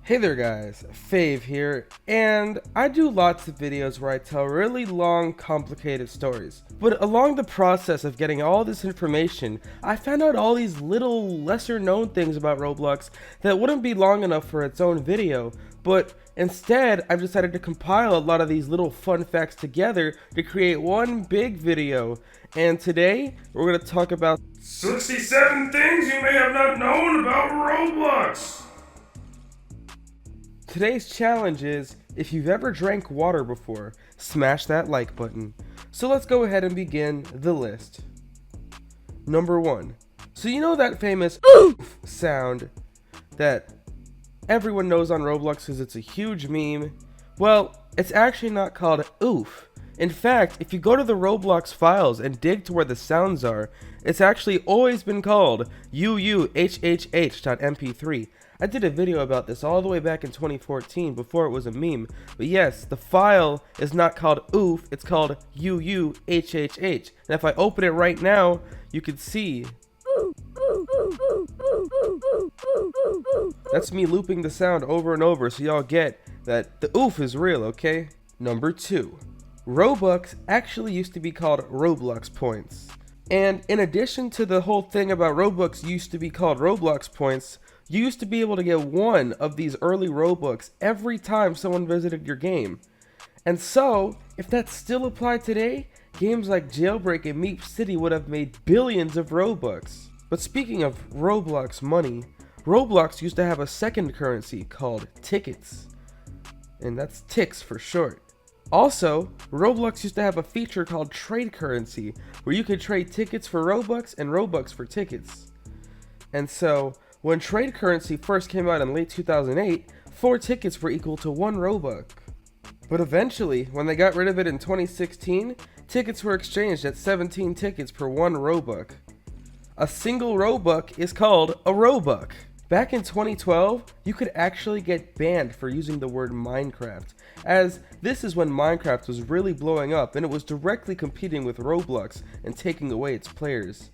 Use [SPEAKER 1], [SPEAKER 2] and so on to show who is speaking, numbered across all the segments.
[SPEAKER 1] Hey there guys, Fave here, and I do lots of videos where I tell really long, complicated stories. But along the process of getting all this information, I found out all these little, lesser known things about Roblox that wouldn't be long enough for its own video, but instead I've decided to compile a lot of these little fun facts together to create one big video. And today, we're going to talk about
[SPEAKER 2] 67 things you may have not known about Roblox.
[SPEAKER 1] Today's challenge is, if you've ever drank water before, smash that like button. So let's go ahead and begin the list. Number 1. So you know that famous oof sound that everyone knows on Roblox because it's a huge meme? Well, it's actually not called oof. In fact, if you go to the Roblox files and dig to where the sounds are, it's actually always been called uuhhh.mp3. I did a video about this all the way back in 2014 before it was a meme, but yes, the file is not called oof, it's called uuhhh. And if I open it right now, you can see that's me looping the sound over and over so y'all get that the oof is real, okay? Number 2. Robux actually used to be called Roblox Points. And in addition to the whole thing about Robux used to be called Roblox Points, you used to be able to get one of these early Robux every time someone visited your game. And so, if that still applied today, games like Jailbreak and Meep City would have made billions of Robux. But speaking of Roblox money, Roblox used to have a second currency called tickets. And that's ticks for short. Also, Roblox used to have a feature called trade currency, where you could trade tickets for Robux and Robux for tickets. And so, when trade currency first came out in late 2008, 4 tickets were equal to 1 Robux. But eventually, when they got rid of it in 2016, tickets were exchanged at 17 tickets per 1 Robux. A single Robux is called a Robux. Back in 2012, you could actually get banned for using the word Minecraft, as this is when Minecraft was really blowing up and it was directly competing with Roblox and taking away its players.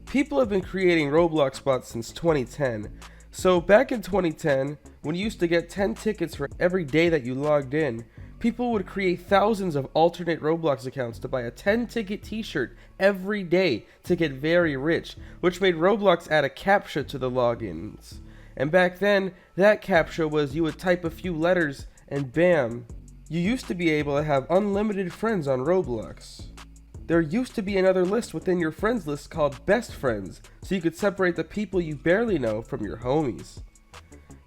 [SPEAKER 1] People have been creating Roblox bots since 2010, so back in 2010, when you used to get 10 tickets for every day that you logged in, people would create thousands of alternate Roblox accounts to buy a 10-ticket t-shirt every day to get very rich, which made Roblox add a CAPTCHA to the logins. And back then, that CAPTCHA was you would type a few letters and bam, you used to be able to have unlimited friends on Roblox. There used to be another list within your friends list called Best Friends, so you could separate the people you barely know from your homies.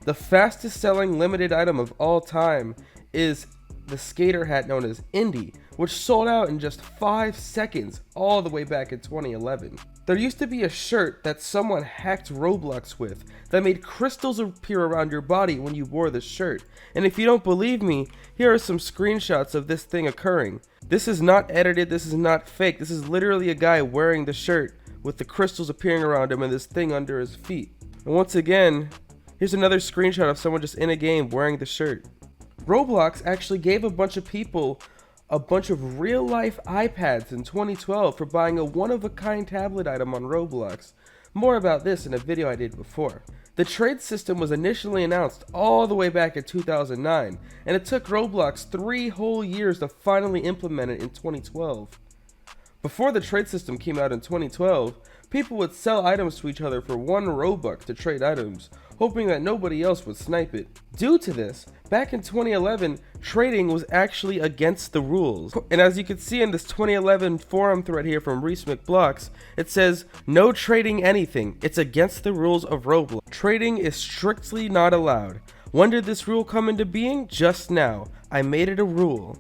[SPEAKER 1] The fastest selling limited item of all time is the skater hat known as Indy, which sold out in just 5 seconds all the way back in 2011. There used to be a shirt that someone hacked Roblox with that made crystals appear around your body when you wore the shirt. And if you don't believe me, here are some screenshots of this thing occurring. This is not edited, this is not fake, this is literally a guy wearing the shirt with the crystals appearing around him and this thing under his feet. And once again, here's another screenshot of someone just in a game wearing the shirt. Roblox actually gave a bunch of people a bunch of real-life iPads in 2012 for buying a one-of-a-kind tablet item on Roblox. More about this in a video I did before. The trade system was initially announced all the way back in 2009, and it took Roblox 3 whole years to finally implement it in 2012. Before the trade system came out in 2012, people would sell items to each other for 1 Robux to trade items, hoping that nobody else would snipe it. Due to this, back in 2011, trading was actually against the rules. And as you can see in this 2011 forum thread here from Reese McBlocks, it says, "No trading anything. It's against the rules of Roblox. Trading is strictly not allowed. When did this rule come into being? Just now. I made it a rule.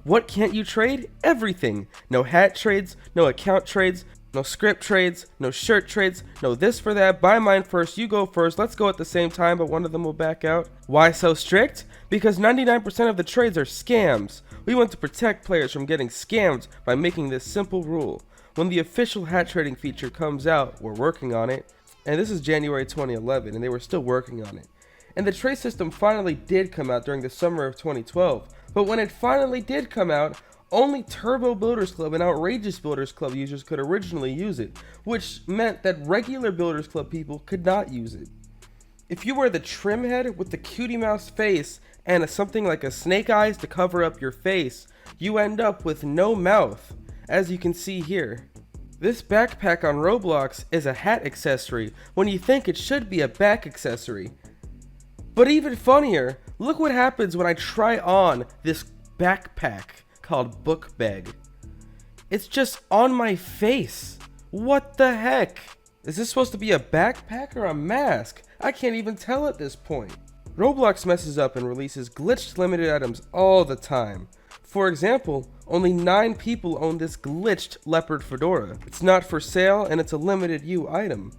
[SPEAKER 1] What can't you trade? Everything. No hat trades, no account trades, no script trades, no shirt trades, no this for that, buy mine first, you go first, let's go at the same time, but one of them will back out." Why so strict? Because 99% of the trades are scams. We want to protect players from getting scammed by making this simple rule. When the official hat trading feature comes out, we're working on it, and this is January 2011, and they were still working on it. And the trade system finally did come out during the summer of 2012, but when it finally did come out, only Turbo Builders Club and Outrageous Builders Club users could originally use it, which meant that regular Builders Club people could not use it. If you wear the trim head with the cutie mouse face and something like a snake eyes to cover up your face, you end up with no mouth, as you can see here. This backpack on Roblox is a hat accessory when you think it should be a back accessory. But even funnier, look what happens when I try on this backpack called Book Bag. It's just on my face. What the heck? Is this supposed to be a backpack or a mask? I can't even tell at this point. Roblox messes up and releases glitched limited items all the time. For example, only 9 people own this glitched leopard fedora. It's not for sale and it's a limited U item.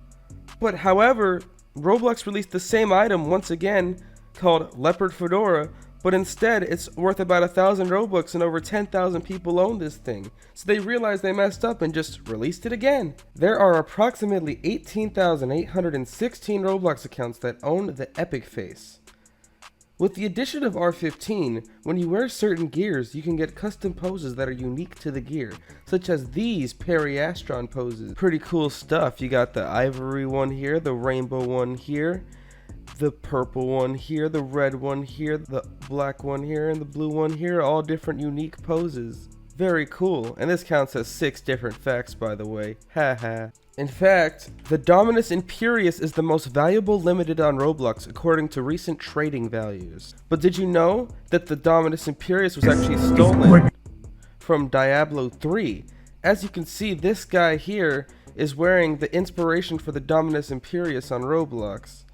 [SPEAKER 1] But however, Roblox released the same item once again called leopard fedora, but instead it's worth about 1,000 Robux and over 10,000 people own this thing. So they realized they messed up and just released it again. There are approximately 18,816 Roblox accounts that own the Epic face. With the addition of R15, when you wear certain gears, you can get custom poses that are unique to the gear, such as these Periastron poses. Pretty cool stuff. You got the ivory one here, the rainbow one here, the purple one here, the red one here, the black one here, and the blue one here, all different unique poses. Very cool, and this counts as 6 different facts, by the way. Haha. In fact, the Dominus Imperius is the most valuable limited on Roblox according to recent trading values. But did you know that the Dominus Imperius was actually stolen from Diablo 3? As you can see, this guy here is wearing the inspiration for the Dominus Imperius on Roblox.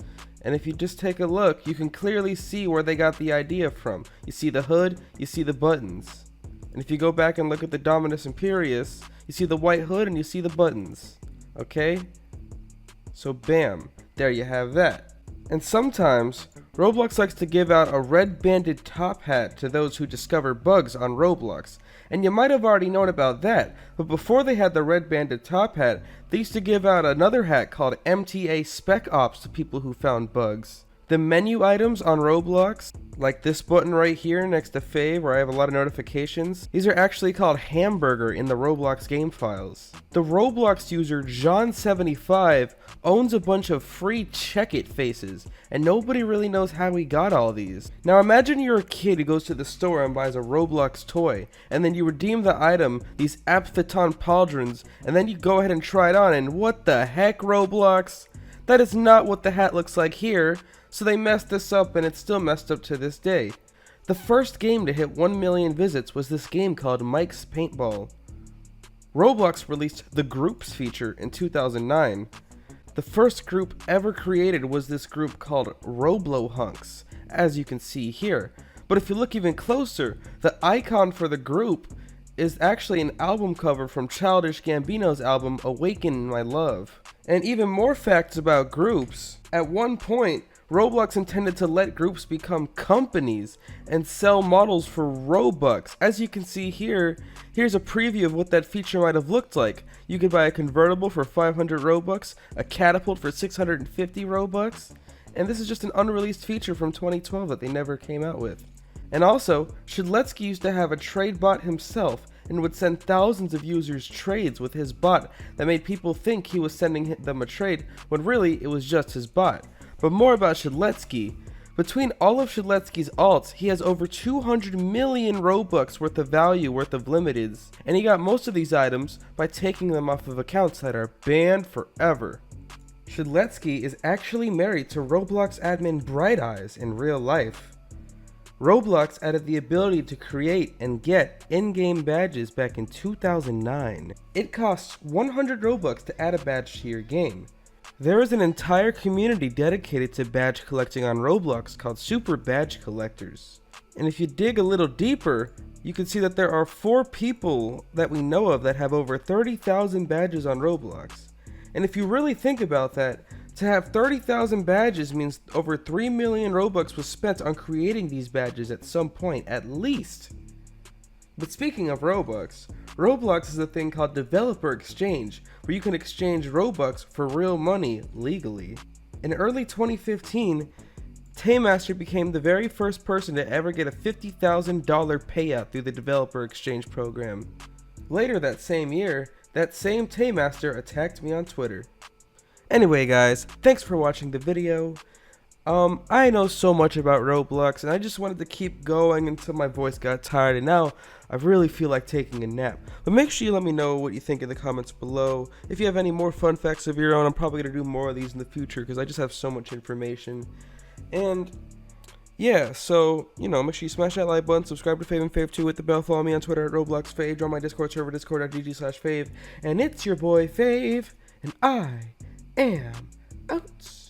[SPEAKER 1] And if you just take a look, you can clearly see where they got the idea from. You see the hood, you see the buttons. And if you go back and look at the Dominus Imperius, you see the white hood and you see the buttons. Okay? So bam, there you have that. And sometimes, Roblox likes to give out a red banded top hat to those who discover bugs on Roblox. And you might have already known about that, but before they had the red banded top hat, they used to give out another hat called MTA Spec Ops to people who found bugs. The menu items on Roblox, like this button right here next to Fave where I have a lot of notifications, these are actually called hamburger in the Roblox game files. The Roblox user John75 owns a bunch of free check it faces, and nobody really knows how he got all these. Now imagine you're a kid who goes to the store and buys a Roblox toy, and then you redeem the item, these Aptheton pauldrons, and then you go ahead and try it on, and what the heck, Roblox? That is not what the hat looks like here. So they messed this up and it's still messed up to this day. The first game to hit 1 million visits was this game called Mike's Paintball. Roblox released the Groups feature in 2009. The first group ever created was this group called Roblohunks, as you can see here. But if you look even closer, the icon for the group is actually an album cover from Childish Gambino's album Awaken My Love. And even more facts about groups. At one point, Roblox intended to let groups become companies and sell models for Robux. As you can see here, here's a preview of what that feature might have looked like. You could buy a convertible for 500 Robux, a catapult for 650 Robux, and this is just an unreleased feature from 2012 that they never came out with. And also, Shedletsky used to have a trade bot himself and would send thousands of users trades with his bot that made people think he was sending them a trade when really it was just his bot. But more about Shedletsky. Between all of Shedletsky's alts, he has over 200 million Robux worth of value worth of limiteds, and he got most of these items by taking them off of accounts that are banned forever. Shedletsky is actually married to Roblox admin Bright Eyes in real life. Roblox added the ability to create and get in-game badges back in 2009. It costs 100 Robux to add a badge to your game. There is an entire community dedicated to badge collecting on Roblox called Super Badge Collectors. And if you dig a little deeper, you can see that there are 4 people that we know of that have over 30,000 badges on Roblox. And if you really think about that, to have 30,000 badges means over 3 million Robux was spent on creating these badges at some point, at least. But speaking of Robux, Roblox is a thing called Developer Exchange, where you can exchange Robux for real money legally. In early 2015, Taymaster became the very first person to ever get a $50,000 payout through the Developer Exchange program. Later that same year, that same Taymaster attacked me on Twitter. Anyway guys, thanks for watching the video. I know so much about Roblox, and I just wanted to keep going until my voice got tired, and now I really feel like taking a nap. But make sure you let me know what you think in the comments below. If you have any more fun facts of your own, I'm probably going to do more of these in the future, because I just have so much information. And yeah, so, make sure you smash that like button, subscribe to Fave and Fave 2 with the bell, follow me on Twitter at Roblox Fave, join my Discord server, discord.gg/Fave, and it's your boy Fave, and I am out.